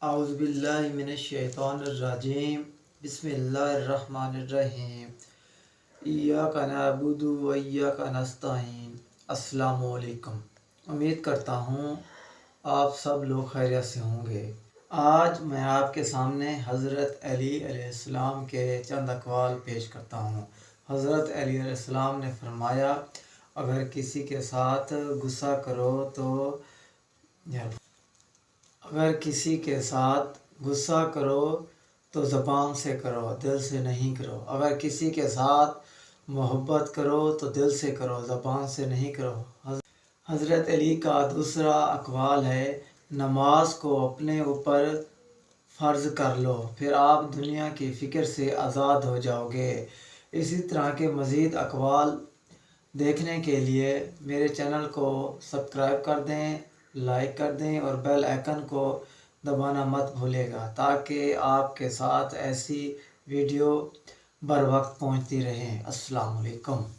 اعوذ باللہ من الشیطان الرجیم بسم اللہ الرحمن الرحیم ایاک نعبد و ایاک نستعین۔ السلام علیکم۔ امید کرتا ہوں آپ سب لوگ خیریت سے ہوں گے۔ آج میں آپ کے سامنے حضرت علی علیہ السلام کے چند اقوال پیش کرتا ہوں۔ حضرت علی علیہ السلام نے فرمایا، اگر کسی کے ساتھ غصہ کرو تو زبان سے کرو، دل سے نہیں کرو۔ اگر کسی کے ساتھ محبت کرو تو دل سے کرو، زبان سے نہیں کرو۔ حضرت علی کا دوسرا اقوال ہے، نماز کو اپنے اوپر فرض کر لو، پھر آپ دنیا کی فکر سے آزاد ہو جاؤ گے۔ اسی طرح کے مزید اقوال دیکھنے کے لیے میرے چینل کو سبسکرائب کر دیں، لائک کر دیں اور بیل آئیکن کو دبانا مت بھولے گا تاکہ آپ کے ساتھ ایسی ویڈیو بر وقت پہنچتی رہیں۔ السلام علیکم۔